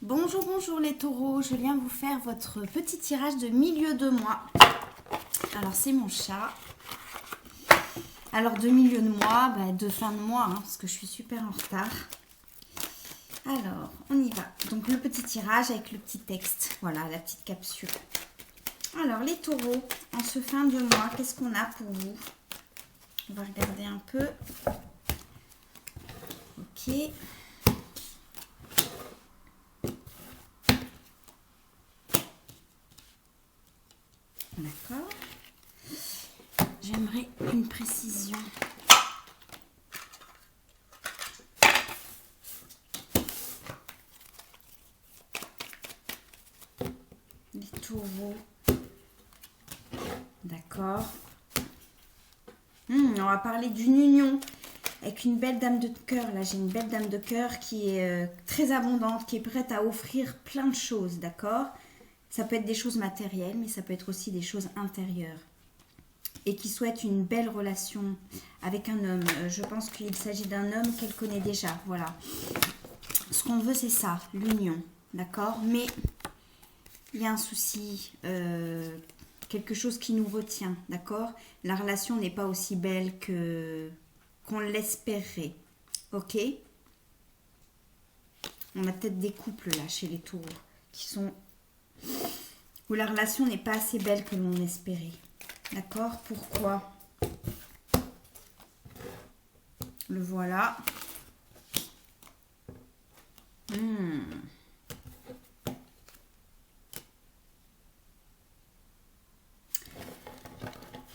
Bonjour, bonjour les taureaux, je viens vous faire votre petit tirage de milieu de mois. Alors c'est mon chat. Alors de milieu de mois, de fin de mois, parce que je suis super en retard. Alors, on y va. Donc le petit tirage avec le petit texte, voilà, la petite capsule. Alors les taureaux, en ce fin de mois, qu'est-ce qu'on a pour vous? On va regarder un peu. Ok. D'accord. J'aimerais une précision. Les taureaux. D'accord. On va parler d'une union avec une belle dame de cœur. Là, j'ai une belle dame de cœur qui est très abondante, qui est prête à offrir plein de choses, d'accord? Ça peut être des choses matérielles, mais ça peut être aussi des choses intérieures. Et qui souhaite une belle relation avec un homme. Je pense qu'il s'agit d'un homme qu'elle connaît déjà, voilà. Ce qu'on veut, c'est ça, l'union, d'accord? Mais il y a un souci, quelque chose qui nous retient, d'accord? La relation n'est pas aussi belle qu'on l'espérait, ok? On a peut-être des couples là chez les taureaux qui sont où la relation n'est pas assez belle que l'on espérait, d'accord? Pourquoi? Le voilà.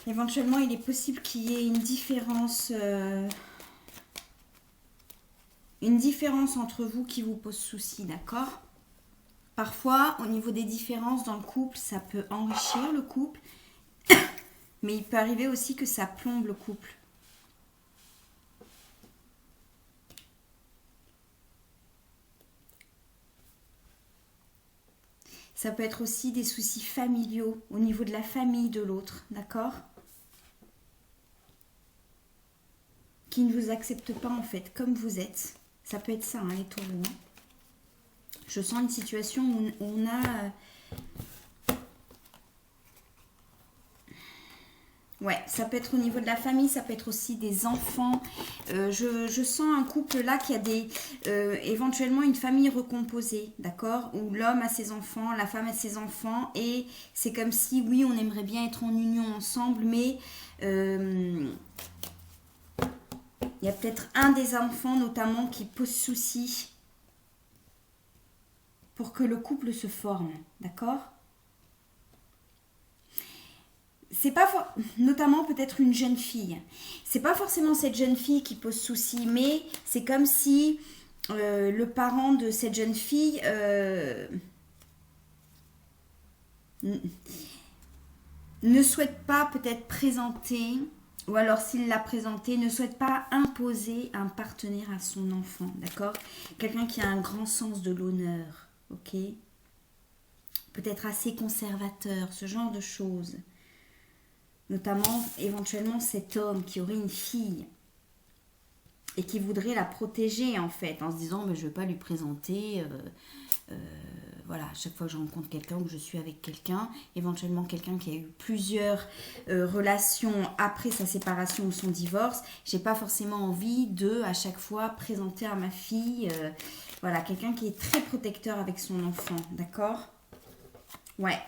Éventuellement, il est possible qu'il y ait une différence entre vous qui vous pose souci, d'accord? Parfois, au niveau des différences dans le couple, ça peut enrichir le couple, mais il peut arriver aussi que ça plombe le couple. Ça peut être aussi des soucis familiaux au niveau de la famille de l'autre, d'accord? Qui ne vous accepte pas en fait comme vous êtes. Ça peut être ça, les taureaux. Je sens une situation où on a... Ouais, ça peut être au niveau de la famille, ça peut être aussi des enfants. Je sens un couple là qui a éventuellement une famille recomposée, d'accord? Où l'homme a ses enfants, la femme a ses enfants. Et c'est comme si, oui, on aimerait bien être en union ensemble, mais... il y a peut-être un des enfants notamment qui pose souci pour que le couple se forme, d'accord? C'est pas notamment peut-être une jeune fille. C'est pas forcément cette jeune fille qui pose souci, mais c'est comme si le parent de cette jeune fille ne souhaite pas peut-être présenter, ou alors s'il l'a présenté, ne souhaite pas imposer un partenaire à son enfant, d'accord? Quelqu'un qui a un grand sens de l'honneur, ok? Peut-être assez conservateur, ce genre de choses. Notamment, éventuellement, cet homme qui aurait une fille et qui voudrait la protéger, en fait, en se disant, mais je ne vais pas lui présenter... voilà, à chaque fois que je rencontre quelqu'un ou que je suis avec quelqu'un, éventuellement quelqu'un qui a eu plusieurs relations après sa séparation ou son divorce, j'ai pas forcément envie de, à chaque fois, présenter à ma fille, voilà, quelqu'un qui est très protecteur avec son enfant, d'accord? Ouais.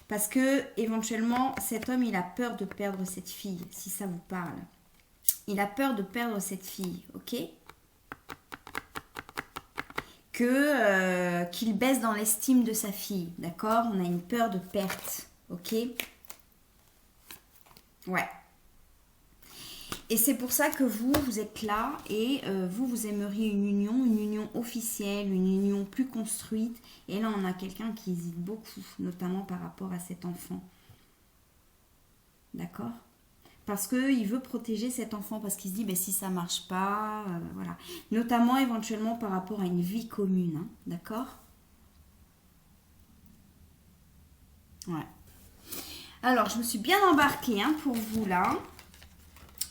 Parce que, éventuellement, cet homme, il a peur de perdre cette fille, si ça vous parle. Il a peur de perdre cette fille, ok? Qu'il baisse dans l'estime de sa fille, d'accord? On a une peur de perte, ok? Ouais. Et c'est pour ça que vous êtes là et vous aimeriez une union officielle, une union plus construite. Et là, on a quelqu'un qui hésite beaucoup, notamment par rapport à cet enfant. D'accord? Parce qu'il veut protéger cet enfant, parce qu'il se dit, ben, si ça marche pas, voilà. Notamment, éventuellement, par rapport à une vie commune, hein, d'accord? Ouais. Alors, je me suis bien embarquée pour vous, là.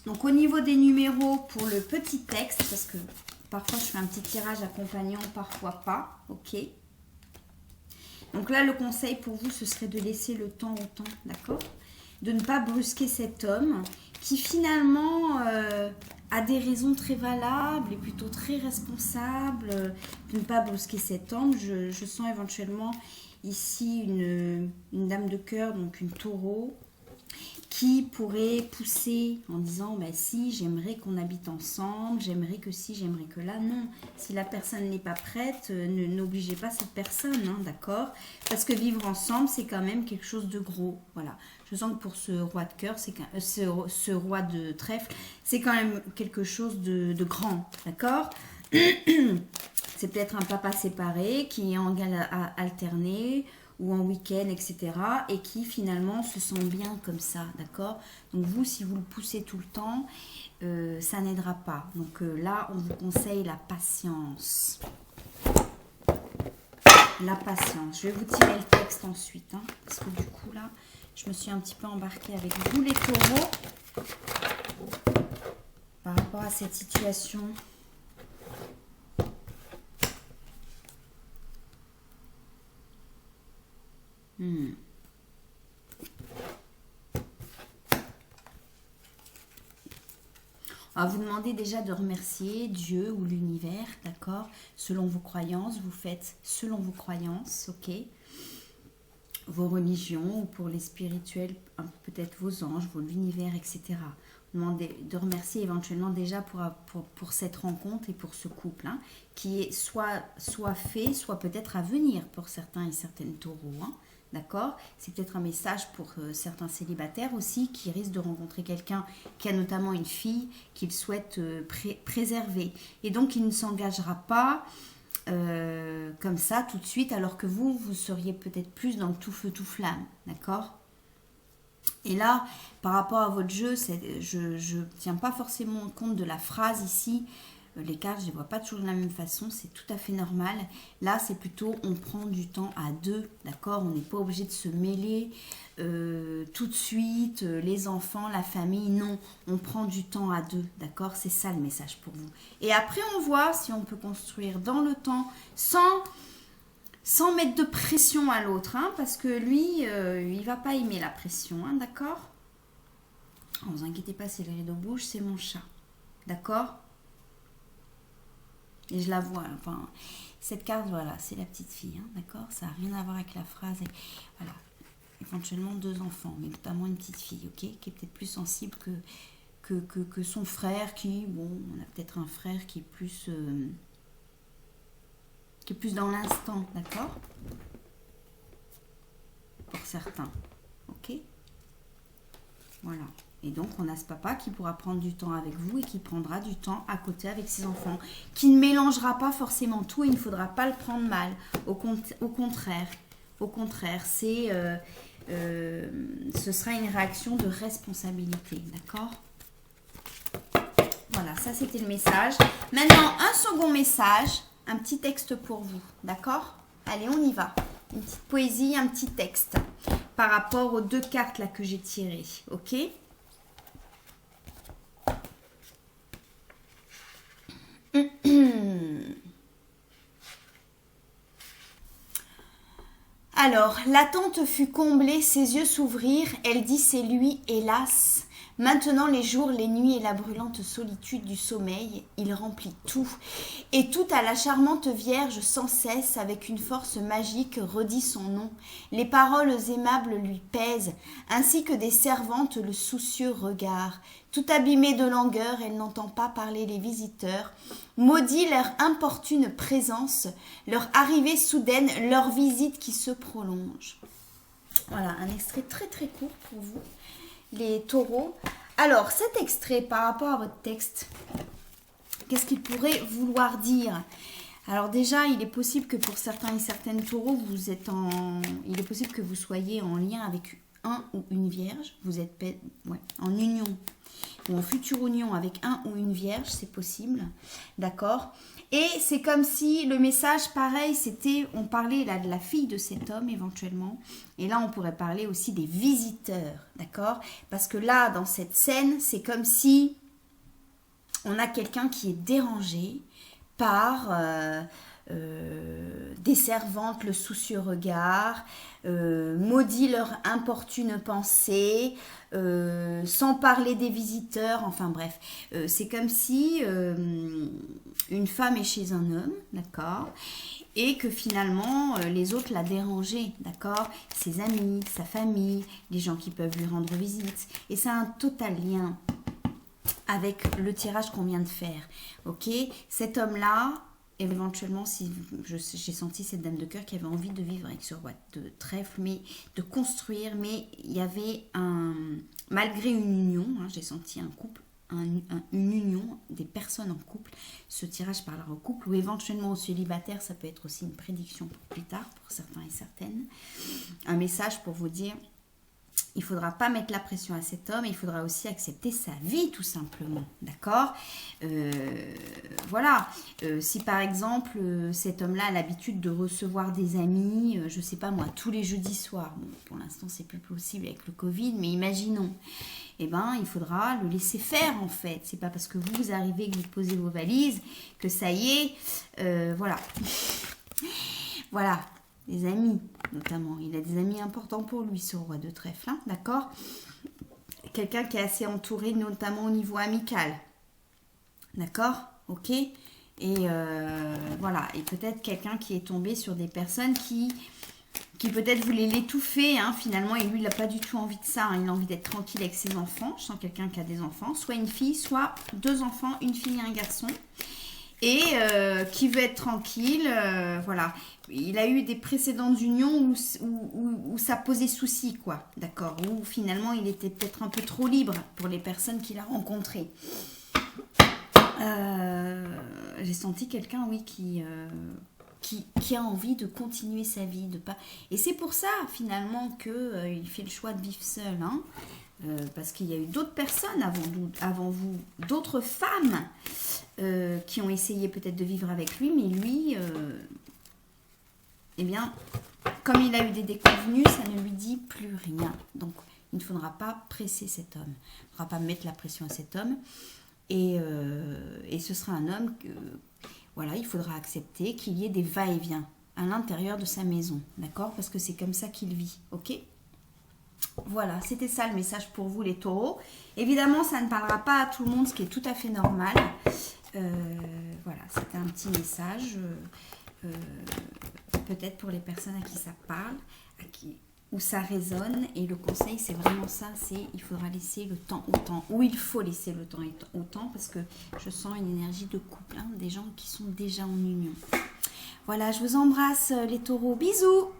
Donc, au niveau des numéros, pour le petit texte, parce que parfois, je fais un petit tirage accompagnant, parfois pas, ok? Donc là, le conseil pour vous, ce serait de laisser le temps au temps, d'accord? De ne pas brusquer cet homme qui finalement a des raisons très valables et plutôt très responsables. De ne pas brusquer cet homme. Je sens éventuellement ici une dame de cœur, donc une taureau, qui pourrait pousser en disant bah, si j'aimerais qu'on habite ensemble, j'aimerais que si, j'aimerais que là. Non, si la personne n'est pas prête, n'obligez pas cette personne, hein, d'accord? Parce que vivre ensemble, c'est quand même quelque chose de gros. Voilà. Je sens que pour ce roi de cœur, ce roi de trèfle, c'est quand même quelque chose de grand, d'accord? C'est peut-être un papa séparé qui est en garde alternée ou en week-end, etc. et qui finalement se sent bien comme ça, d'accord? Donc vous, si vous le poussez tout le temps, ça n'aidera pas. Donc là, on vous conseille la patience. La patience. Je vais vous tirer le texte ensuite, hein, parce que du coup là, je me suis un petit peu embarquée avec vous les taureaux par rapport à cette situation. On va vous demander déjà de remercier Dieu ou l'univers, d'accord? Selon vos croyances, vous faites selon vos croyances, ok? Vos religions ou pour les spirituels, peut-être vos anges, l'univers, etc. Vous demandez de remercier éventuellement déjà pour cette rencontre et pour ce couple, hein, qui est soit fait, soit peut-être à venir pour certains et certaines taureaux, hein. D'accord? C'est peut-être un message pour certains célibataires aussi qui risquent de rencontrer quelqu'un qui a notamment une fille qu'il souhaite préserver. Et donc, il ne s'engagera pas comme ça tout de suite, alors que vous seriez peut-être plus dans le tout feu, tout flamme. D'accord? Et là, par rapport à votre jeu, je ne tiens pas forcément compte de la phrase ici. Les cartes, je ne les vois pas toujours de la même façon, c'est tout à fait normal. Là, c'est plutôt, on prend du temps à deux, d'accord? On n'est pas obligé de se mêler tout de suite, les enfants, la famille, non. On prend du temps à deux, d'accord? C'est ça le message pour vous. Et après, on voit si on peut construire dans le temps, sans mettre de pression à l'autre, hein, parce que lui, il va pas aimer la pression, hein, d'accord? Ne vous inquiétez pas, c'est le rideau bouge, c'est mon chat, d'accord? Et je la vois, enfin, cette carte, voilà, c'est la petite fille, hein, d'accord? Ça n'a rien à voir avec la phrase. Voilà, éventuellement 2 enfants, mais notamment une petite fille, ok? Qui est peut-être plus sensible que son frère, bon, on a peut-être un frère qui est plus dans l'instant, d'accord? Pour certains, ok? Voilà. Et donc, on a ce papa qui pourra prendre du temps avec vous et qui prendra du temps à côté avec ses enfants, qui ne mélangera pas forcément tout et il ne faudra pas le prendre mal. Au contraire, ce sera une réaction de responsabilité, d'accord? Voilà, ça c'était le message. Maintenant, un second message, un petit texte pour vous, d'accord? Allez, on y va. Une petite poésie, un petit texte par rapport aux 2 cartes là que j'ai tirées, ok? Alors, l'attente fut comblée, ses yeux s'ouvrirent, elle dit c'est lui, hélas. Maintenant les jours, les nuits et la brûlante solitude du sommeil, il remplit tout. Et tout à la charmante Vierge sans cesse, avec une force magique, redit son nom. Les paroles aimables lui pèsent, ainsi que des servantes le soucieux regard. Tout abîmée de langueur, elle n'entend pas parler les visiteurs. Maudit leur importune présence, leur arrivée soudaine, leur visite qui se prolonge. Voilà, un extrait très très court pour vous, les taureaux. Alors, cet extrait par rapport à votre texte, qu'est-ce qu'il pourrait vouloir dire? Alors déjà, il est possible que pour certains et certaines taureaux, il est possible que vous soyez en lien avec un ou une vierge. Vous êtes en union ou en future union avec un ou une vierge, c'est possible, d'accord? Et c'est comme si le message, pareil, on parlait là de la fille de cet homme éventuellement, et là on pourrait parler aussi des visiteurs, d'accord? Parce que là, dans cette scène, c'est comme si on a quelqu'un qui est dérangé par des servantes le soucieux regard, maudit leur importune pensée, sans parler des visiteurs, enfin bref. C'est comme si une femme est chez un homme, d'accord, et que finalement les autres la dérangeaient, d'accord, ses amis, sa famille, les gens qui peuvent lui rendre visite. Et ça a un total lien avec le tirage qu'on vient de faire, ok. Cet homme-là, éventuellement, si j'ai senti cette dame de cœur qui avait envie de vivre avec ce roi de trèfle, mais de construire, mais il y avait malgré une union, hein, j'ai senti un couple, une union des personnes en couple. Ce tirage parlera au couple ou éventuellement aux célibataires, ça peut être aussi une prédiction pour plus tard, pour certains et certaines. Un message pour vous dire, il ne faudra pas mettre la pression à cet homme, il faudra aussi accepter sa vie tout simplement, d'accord. Voilà, si par exemple cet homme-là a l'habitude de recevoir des amis, je ne sais pas moi, tous les jeudis soirs, bon, pour l'instant c'est plus possible avec le Covid, mais imaginons, eh ben, il faudra le laisser faire en fait. C'est pas parce que vous arrivez, que vous posez vos valises, que ça y est, voilà. Voilà. Des amis, notamment. Il a des amis importants pour lui, ce roi de trèfle, hein, d'accord. Quelqu'un qui est assez entouré, notamment au niveau amical. D'accord. Ok. Et voilà. Et peut-être quelqu'un qui est tombé sur des personnes qui peut-être voulaient l'étouffer, hein, finalement, et lui, il n'a pas du tout envie de ça. Hein, il a envie d'être tranquille avec ses enfants. Je sens quelqu'un qui a des enfants. Soit une fille, soit 2 enfants, une fille et un garçon. Et qui veut être tranquille, voilà. Il a eu des précédentes unions où ça posait souci, quoi, d'accord. Où finalement il était peut-être un peu trop libre pour les personnes qu'il a rencontrées. J'ai senti quelqu'un, oui, qui a envie de continuer sa vie, de pas. Et c'est pour ça finalement que il fait le choix de vivre seul, hein. Parce qu'il y a eu d'autres personnes avant vous, d'autres femmes qui ont essayé peut-être de vivre avec lui, mais lui, eh bien, comme il a eu des déconvenues, ça ne lui dit plus rien. Donc, il ne faudra pas presser cet homme. Il ne faudra pas mettre la pression à cet homme. Et ce sera un homme que, voilà, il faudra accepter qu'il y ait des va-et-vient à l'intérieur de sa maison, d'accord? Parce que c'est comme ça qu'il vit, ok? Voilà, c'était ça le message pour vous les taureaux. Évidemment, ça ne parlera pas à tout le monde, ce qui est tout à fait normal. Voilà, c'était un petit message. Peut-être pour les personnes à qui ça parle, où ça résonne. Et le conseil, c'est vraiment ça, c'est il faudra laisser le temps au temps. Ou il faut laisser le temps au temps, parce que je sens une énergie de couple, hein, des gens qui sont déjà en union. Voilà, je vous embrasse les taureaux. Bisous!